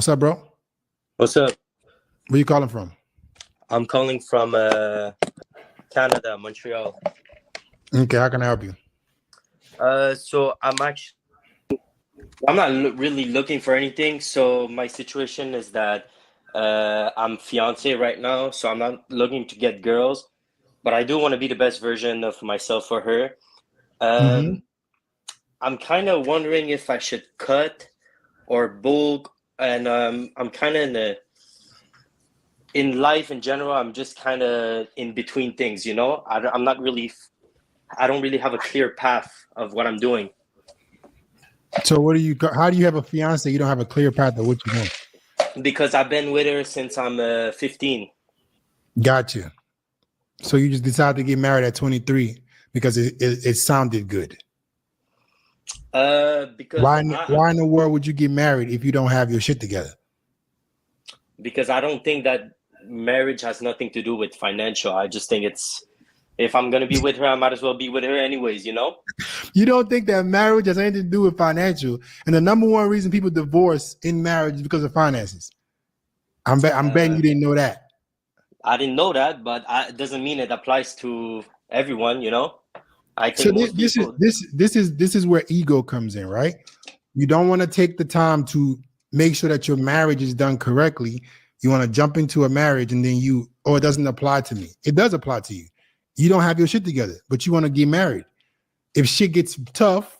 What's up, bro? What's up? Where you calling from? I'm calling from Canada, Montreal. Okay, how can I help you? So I'm not really looking for anything. So my situation is that I'm fiance right now, so I'm not looking to get girls, but I do want to be the best version of myself for her. Mm-hmm. Um, I'm kind of wondering if I should cut or bulk, and I'm kind of in life in general. I'm just kind of in between things, you know. I'm not really. I don't really have a clear path of what I'm doing. So how do you have a fiance? You don't have a clear path of what you want. Because I've been with her since I'm 15. Gotcha. So you just decided to get married at 23 because it sounded good. Because Why in the world would you get married if you don't have your shit together? Because I don't think that marriage has nothing to do with financial. I just think if I'm gonna be with her, I might as well be with her anyways, you know? You don't think that marriage has anything to do with financial, and the number one reason people divorce in marriage is because of finances. I'm betting you didn't know that. I didn't know that, but it doesn't mean it applies to everyone, you know? I So think this is where ego comes in, right? You don't want to take the time to make sure that your marriage is done correctly. You want to jump into a marriage and then it doesn't apply to me. It does apply to you. You don't have your shit together, but you want to get married. If shit gets tough,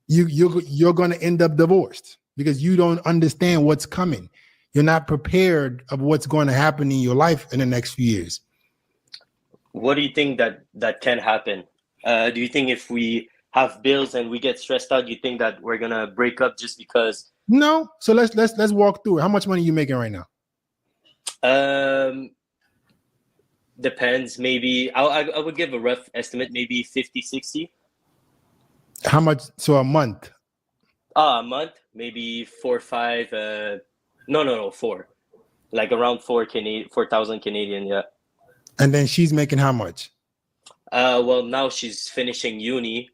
you're going to end up divorced because you don't understand what's coming. You're not prepared of what's going to happen in your life in the next few years. What do you think that can happen? Do you think if we have bills and we get stressed out, you think that we're gonna break up just because? No. So let's walk through it. How much money are you making right now? Depends. Maybe I would give a rough estimate, maybe 50, 60. How much? So a month? A month, maybe 4 or 5. No, 4. Like around 4,000 Canadian, yeah. And then she's making how much? Well, now she's finishing uni,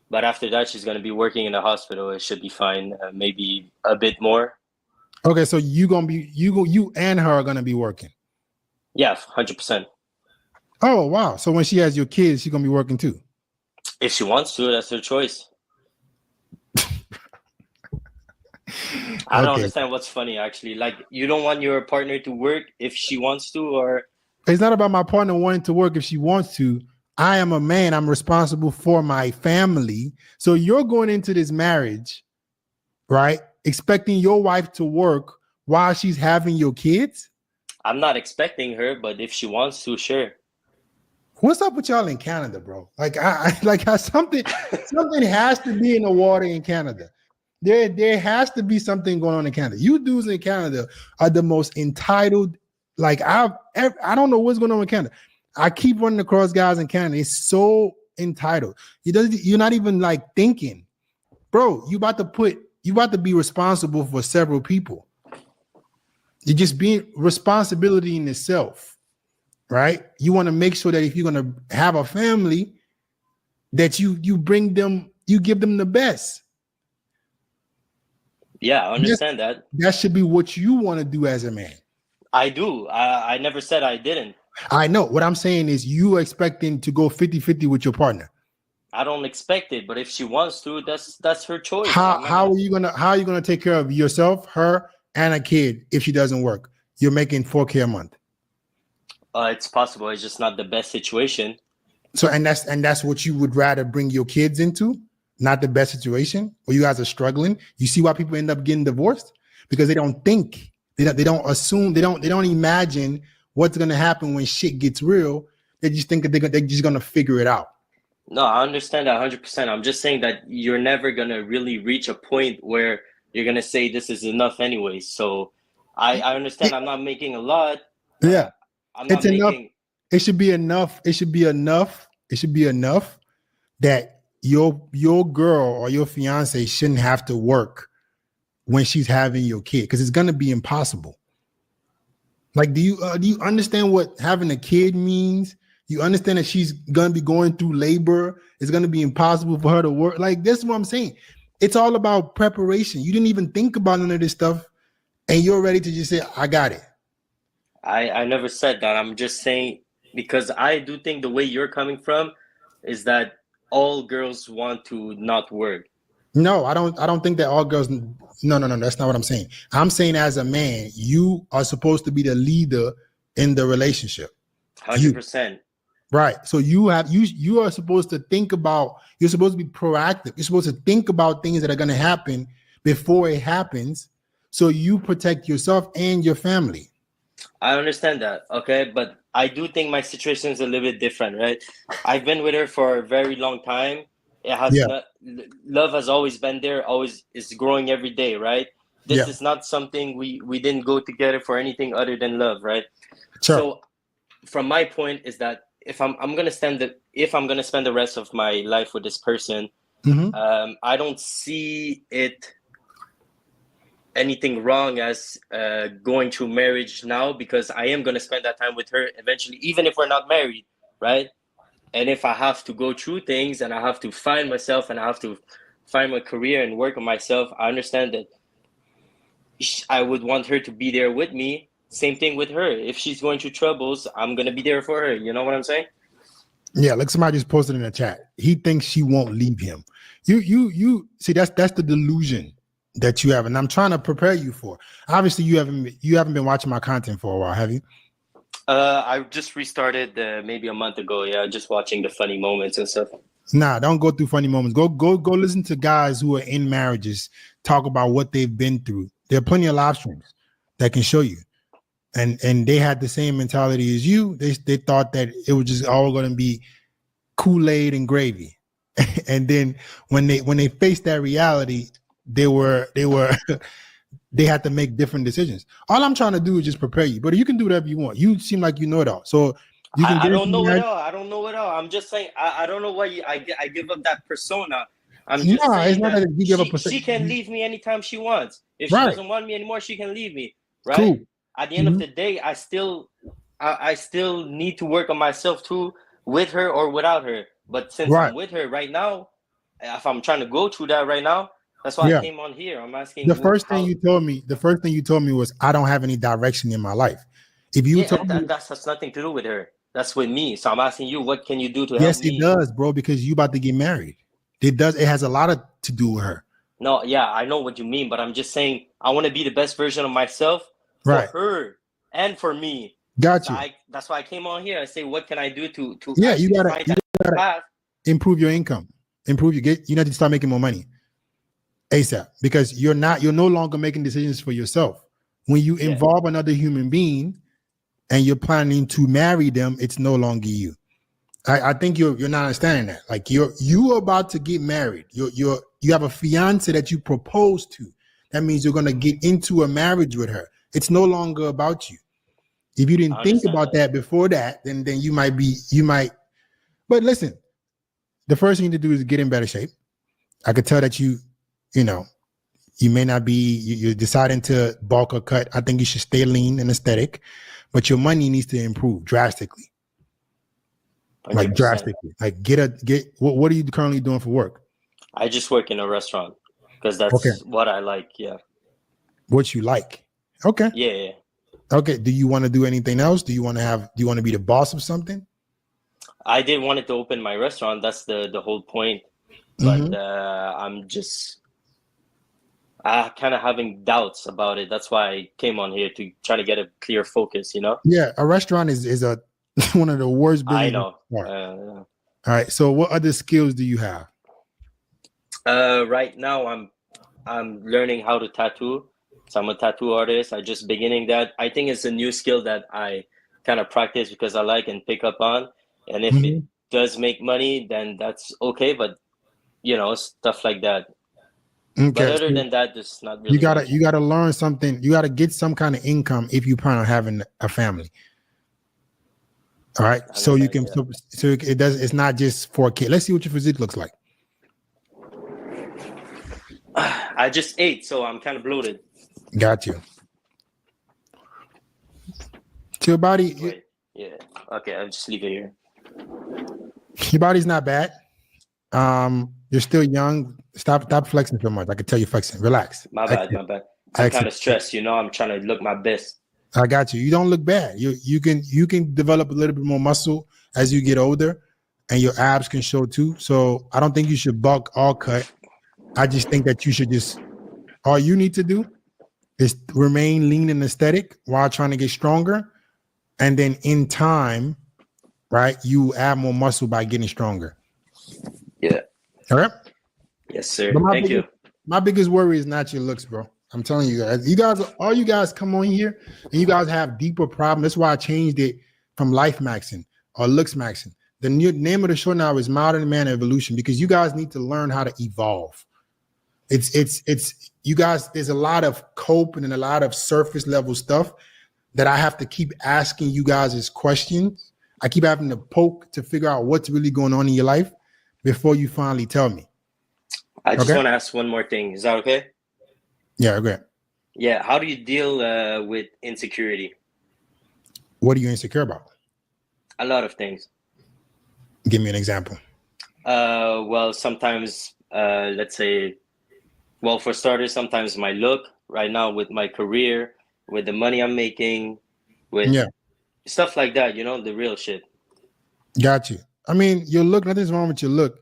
but after that she's gonna be working in a hospital. It should be fine. Maybe a bit more. Okay, so you and her are gonna be working. Yeah, 100%. Oh wow! So when she has your kids, she's gonna be working too. If she wants to, that's her choice. I don't understand what's funny, actually. Like, you don't want your partner to work if she wants to, or? It's not about my partner wanting to work if she wants to. I am a man. I'm responsible for my family. So you're going into this marriage, right? Expecting your wife to work while she's having your kids? I'm not expecting her, but if she wants to, sure. What's up with y'all in Canada, bro? Something has to be in the water in Canada. There has to be something going on in Canada. You dudes in Canada are the most entitled. Like I don't know what's going on in Canada. I keep running across guys in Canada. It's so entitled. You're not even like thinking, bro. You about to be responsible for several people. You're just being responsibility in itself, right? You want to make sure that if you're going to have a family, that you bring them, you give them the best. Yeah, I understand that. That should be what you want to do as a man. I do. I never said I didn't. I know. What I'm saying is you are expecting to go 50-50 with your partner. I don't expect it, but if she wants to, that's her choice. How are you gonna take care of yourself, her, and a kid if she doesn't work? You're making $4,000 a month. It's possible. It's just not the best situation. So and that's what you would rather bring your kids into, not the best situation where you guys are struggling. You see why people end up getting divorced? Because they don't think, they don't assume, they don't imagine what's gonna happen when shit gets real. They just think that they're just gonna figure it out. No, I understand that 100%. I'm just saying that you're never gonna really reach a point where you're gonna say this is enough anyway. So I understand I'm not making a lot. Yeah. It's enough. It should be enough. It should be enough. It should be enough that your girl or your fiance shouldn't have to work when she's having your kid, because it's gonna be impossible. Like, do you understand what having a kid means? You understand that she's gonna be going through labor. It's gonna be impossible for her to work. Like, this is what I'm saying. It's all about preparation. You didn't even think about none of this stuff and you're ready to just say, I got it. I never said that. I'm just saying because I do think the way you're coming from is that all girls want to not work. No, I don't think that all girls. No. That's not what I'm saying. I'm saying as a man, you are supposed to be the leader in the relationship. You 100%. right. So you are supposed to think about. You're supposed to be proactive. You're supposed to think about things that are going to happen before it happens, so you protect yourself and your family. I understand that, okay, but I do think my situation is a little bit different, right? I've been with her for a very long time. It has Yeah. not love has always been there, always is growing every day, right? This Yeah. is not something we didn't go together for anything other than love, right? Sure. So from my point is that if I'm gonna spend the rest of my life with this person, Mhm. I don't see it anything wrong as going through marriage now, because I am going to spend that time with her eventually, even if we're not married, right? And if I have to go through things and I have to find myself and I have to find my career and work on myself, I understand that I would want her to be there with me. Same thing with her. If she's going through troubles, I'm going to be there for her. You know what I'm saying? Yeah, like somebody just posted in the chat. He thinks she won't leave him. You see that's the delusion that you have, and I'm trying to prepare you for. Obviously, you haven't been watching my content for a while, have you? I just restarted maybe a month ago. Yeah, just watching the funny moments and stuff. Nah, don't go through funny moments. Go listen to guys who are in marriages talk about what they've been through. There are plenty of live streams that can show you. And they had the same mentality as you. They thought that it was just all going to be Kool-Aid and gravy. And then when they faced that reality, they had to make different decisions. All I'm trying to do is just prepare you, but you can do whatever you want. You seem like you know it all, so you can. I don't know it all. I don't know it all. I'm just saying. I don't know why I give up that persona. I'm just saying it's not that you give up. She can leave me anytime she wants. If she Right. doesn't want me anymore, she can leave me. Right. Cool. At the end of the day, I still need to work on myself too, with her or without her. But since I'm with her right now, if I'm trying to go through that right now, that's why I came on here. I'm asking. The first thing you told me was I don't have any direction in my life. If you told me that has nothing to do with her. That's with me. So I'm asking you, what can you do to help me? Yes, it does, bro, because you about to get married. It does. It has a lot to do with her. No, yeah, I know what you mean, but I'm just saying I want to be the best version of myself for her and for me. Got you. That's why I came on here. I say, what can I do to you gotta improve your income, you need to start making more money ASAP, because you're no longer making decisions for yourself. When you involve another human being and you're planning to marry them, it's no longer you. I think you're not understanding that. Like you're about to get married. You have a fiance that you propose to. That means you're gonna get into a marriage with her. It's no longer about you. If you didn't think about that before that, then you might. But listen, the first thing to do is get in better shape. I could tell that you may not be. You're deciding to bulk or cut. I think you should stay lean and aesthetic, but your money needs to improve drastically. 100%. Like drastically. Like get. What are you currently doing for work? I just work in a restaurant because that's what I like. Yeah. What you like? Okay. Yeah. Okay. Do you want to do anything else? Do you want to be the boss of something? I did want to open my restaurant. That's the whole point. But I'm just kind of having doubts about it. That's why I came on here to try to get a clear focus, Yeah, a restaurant is a one of the worst business. I know. All right. So what other skills do you have? Right now I'm learning how to tattoo. So I'm a tattoo artist. I just beginning that. I think it's a new skill that I kind of practice because I like and pick up on. And if it does make money, then that's okay. But stuff like that. Okay. But other than that, there's not really. You gotta learn something. You gotta get some kind of income if you plan on having a family. All right. So you can. Yeah. So it does. It's not just for a kid. Let's see what your physique looks like. I just ate, so I'm kind of bloated. Got you. To your body. Wait. Yeah. Okay. I'll just leave it here. Your body's not bad. You're still young. Stop flexing so much. I can tell you flexing. Relax. My bad. I'm kind Excellent. of stressed, you know. I'm trying to look my best. I got you. You don't look bad. You can develop a little bit more muscle as you get older, and your abs can show too. So I don't think you should bulk or cut. I just think that you should just, all you need to do is remain lean and aesthetic while trying to get stronger, and then in time, right, you add more muscle by getting stronger. Yeah. All right. Yes, sir. But Thank you. my biggest worry is not your looks, bro. I'm telling you guys, all you guys come on here and you guys have deeper problems. That's why I changed it from life maxing or looks maxing. The new name of the show now is Modern Man Evolution, because you guys need to learn how to evolve. It's you guys, there's a lot of coping and a lot of surface level stuff that I have to keep asking you guys as questions. I keep having to poke to figure out what's really going on in your life before you finally tell me. I just want to ask one more thing. Is that okay? Yeah, okay. Yeah. How do you deal with insecurity? What are you insecure about? A lot of things. Give me an example. Well, sometimes, let's say, well, for starters, sometimes my look right now with my career, with the money I'm making, with stuff like that, you know, the real shit. Got you. I mean, your look, nothing's wrong with your look.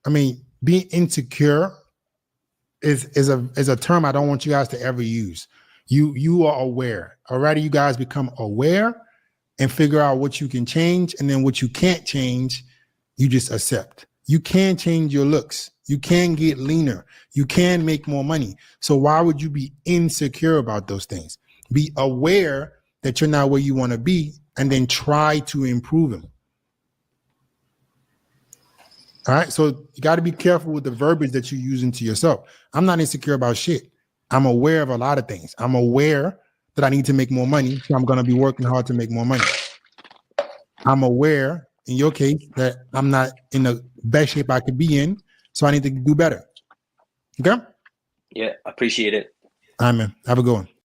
I mean, being insecure is a term I don't want you guys to ever use. You are aware. Already you guys become aware and figure out what you can change, and then what you can't change, you just accept. You can change your looks. You can get leaner. You can make more money. So why would you be insecure about those things? Be aware that you're not where you want to be, and then try to improve them. All right. So you got to be careful with the verbiage that you're using to yourself. I'm not insecure about shit. I'm aware of a lot of things. I'm aware that I need to make more money. So I'm going to be working hard to make more money. I'm aware, in your case, that I'm not in the best shape I could be in. So I need to do better. Okay? Yeah, appreciate it. All right, man. Have a good one.